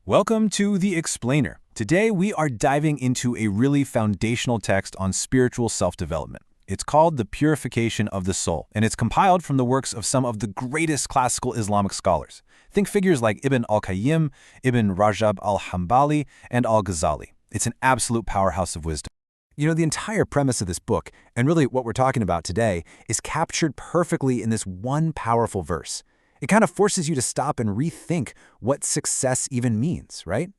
Welcome to The Explainer. Today we are diving into a really foundational text on spiritual self-development. It's called The Purification of the Soul, and it's compiled from the works of some of the greatest classical Islamic scholars. Think figures like al-Qayyim, Ibn Rajab al-Hanbali, and al-Ghazali. It's an absolute powerhouse of wisdom. You know, the entire premise of this book, and really what we're talking about today, is captured perfectly in this one powerful verse. It kind of forces you to stop and rethink what success even means, right?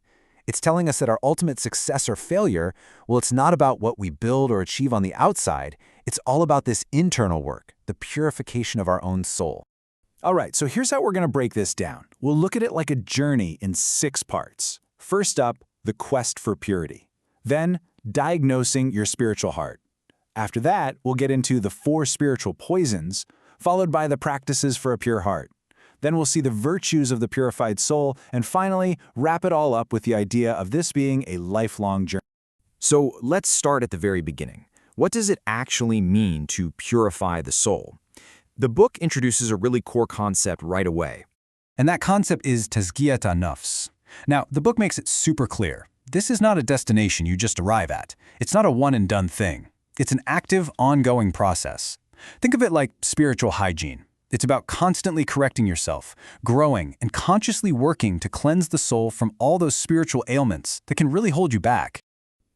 It's telling us that our ultimate success or failure, well, it's not about what we build or achieve on the outside. It's all about this internal work, the purification of our own soul. All right, so here's how we're going to break this down. We'll look at it like a journey in 6 parts. First up, the quest for purity. Then, diagnosing your spiritual heart. After that, we'll get into the 4 spiritual poisons, followed by the practices for a pure heart. Then we'll see the virtues of the purified soul, and finally, wrap it all up with the idea of this being a lifelong journey. So let's start at the very beginning. What does it actually mean to purify the soul? The book introduces a really core concept right away. And that concept is Tazkiyat an-Nafs. Now, the book makes it super clear. This is not a destination you just arrive at. It's not a one-and-done thing. It's an active, ongoing process. Think of it like spiritual hygiene. It's about constantly correcting yourself, growing, and consciously working to cleanse the soul from all those spiritual ailments that can really hold you back.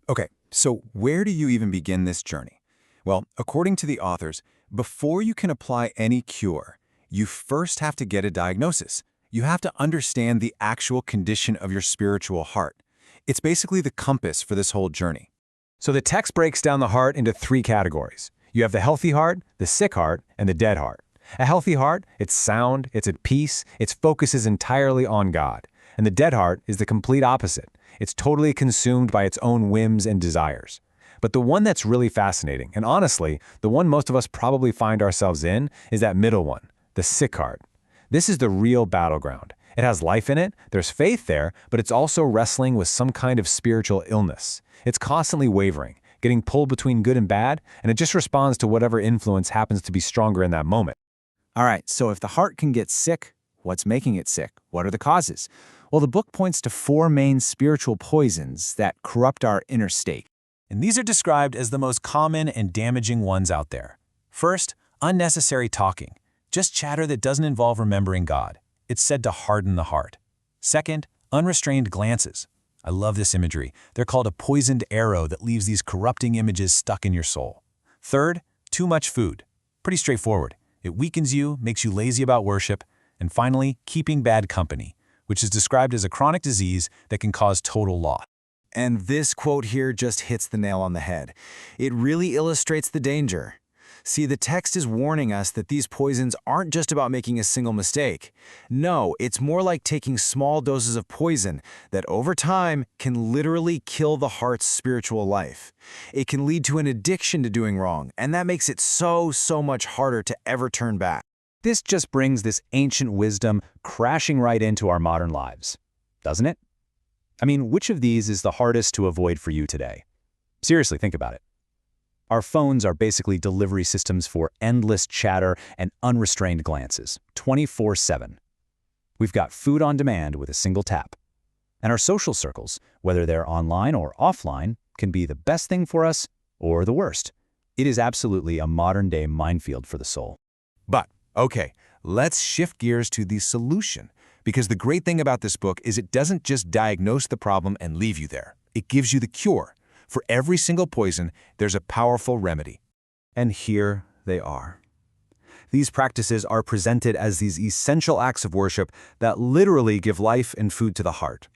Okay, so where do you even begin this journey? Well, according to the authors, before you can apply any cure, you first have to get a diagnosis. You have to understand the actual condition of your spiritual heart. It's basically the compass for this whole journey. So the text breaks down the heart into 3 categories. You have the healthy heart, the sick heart, and the dead heart. A healthy heart, it's sound, it's at peace, its focus is entirely on God. And the dead heart is the complete opposite. It's totally consumed by its own whims and desires. But the one that's really fascinating, and honestly, the one most of us probably find ourselves in, is that middle one, the sick heart. This is the real battleground. It has life in it, there's faith there, but it's also wrestling with some kind of spiritual illness. It's constantly wavering, getting pulled between good and bad, and it just responds to whatever influence happens to be stronger in that moment. All right, so if the heart can get sick, what's making it sick? What are the causes? Well, the book points to 4 main spiritual poisons that corrupt our inner state. And these are described as the most common and damaging ones out there. First, unnecessary talking. Just chatter that doesn't involve remembering God. It's said to harden the heart. Second, unrestrained glances. I love this imagery. They're called a poisoned arrow that leaves these corrupting images stuck in your soul. Third, too much food. Pretty straightforward. It weakens you, makes you lazy about worship. And finally, keeping bad company, which is described as a chronic disease that can cause total loss. And this quote here just hits the nail on the head. It really illustrates the danger. See, the text is warning us that these poisons aren't just about making a single mistake. No, it's more like taking small doses of poison that over time can literally kill the heart's spiritual life. It can lead to an addiction to doing wrong, and that makes it so much harder to ever turn back. This just brings this ancient wisdom crashing right into our modern lives, doesn't it? I mean, which of these is the hardest to avoid for you today? Seriously, think about it. Our phones are basically delivery systems for endless chatter and unrestrained glances, 24/7. We've got food on demand with a single tap. And our social circles, whether they're online or offline, can be the best thing for us or the worst. It is absolutely a modern-day minefield for the soul. But, okay, let's shift gears to the solution. Because the great thing about this book is it doesn't just diagnose the problem and leave you there. It gives you the cure. For every single poison, there's a powerful remedy. And here they are. These practices are presented as these essential acts of worship that literally give life and food to the heart.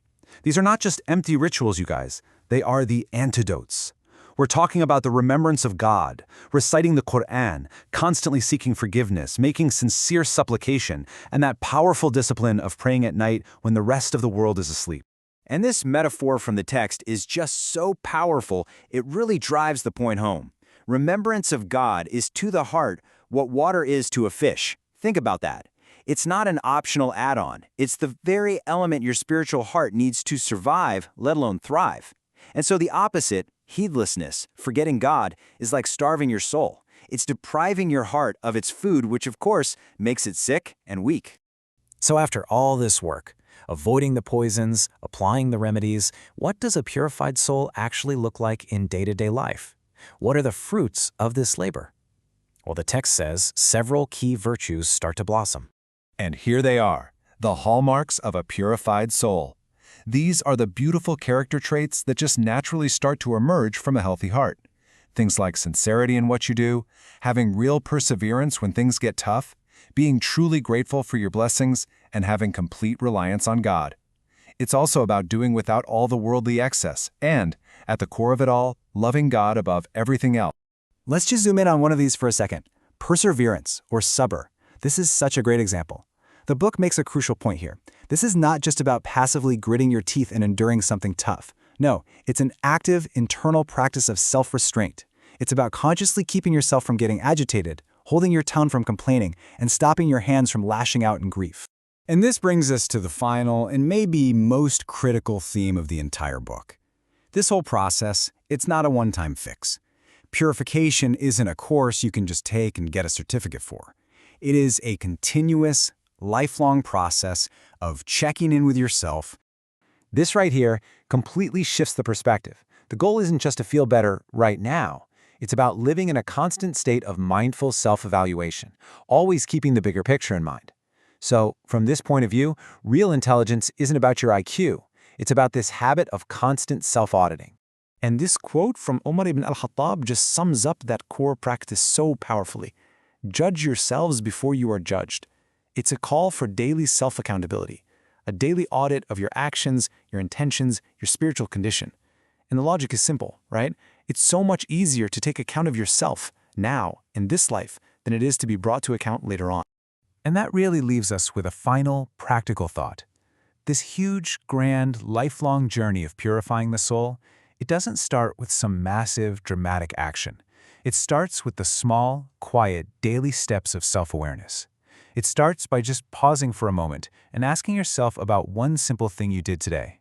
These are not just empty rituals, you guys. They are the antidotes. We're talking about the remembrance of God, reciting the Quran, constantly seeking forgiveness, making sincere supplication, and that powerful discipline of praying at night when the rest of the world is asleep. And this metaphor from the text is just so powerful, it really drives the point home. Remembrance of God is to the heart what water is to a fish. Think about that. It's not an optional add-on. It's the very element your spiritual heart needs to survive, let alone thrive. And so the opposite, heedlessness, forgetting God, is like starving your soul. It's depriving your heart of its food, which of course makes it sick and weak. So after all this work, avoiding the poisons, applying the remedies. What does a purified soul actually look like in day-to-day life? What are the fruits of this labor? Well, the text says several key virtues start to blossom. And here they are, the hallmarks of a purified soul. These are the beautiful character traits that just naturally start to emerge from a healthy heart. Things like sincerity in what you do, having real perseverance when things get tough, being truly grateful for your blessings, and having complete reliance on God. It's also about doing without all the worldly excess and, at the core of it all, loving God above everything else. Let's just zoom in on one of these for a second. Perseverance, or sabr. This is such a great example. The book makes a crucial point here. This is not just about passively gritting your teeth and enduring something tough. No, it's an active, internal practice of self-restraint. It's about consciously keeping yourself from getting agitated, holding your tongue from complaining, and stopping your hands from lashing out in grief. And this brings us to the final and maybe most critical theme of the entire book. This whole process, it's not a one-time fix. Purification isn't a course you can just take and get a certificate for. It is a continuous, lifelong process of checking in with yourself. This right here completely shifts the perspective. The goal isn't just to feel better right now. It's about living in a constant state of mindful self-evaluation, always keeping the bigger picture in mind. So, from this point of view, real intelligence isn't about your IQ. It's about this habit of constant self-auditing. And this quote from Umar ibn al-Khattab just sums up that core practice so powerfully. Judge yourselves before you are judged. It's a call for daily self-accountability, a daily audit of your actions, your intentions, your spiritual condition. And the logic is simple, right? It's so much easier to take account of yourself now, in this life, than it is to be brought to account later on. And that really leaves us with a final, practical thought. This huge, grand, lifelong journey of purifying the soul, it doesn't start with some massive, dramatic action. It starts with the small, quiet, daily steps of self-awareness. It starts by just pausing for a moment and asking yourself about one simple thing you did today.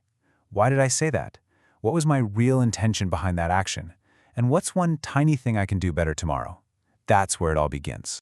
Why did I say that? What was my real intention behind that action? And what's one tiny thing I can do better tomorrow? That's where it all begins.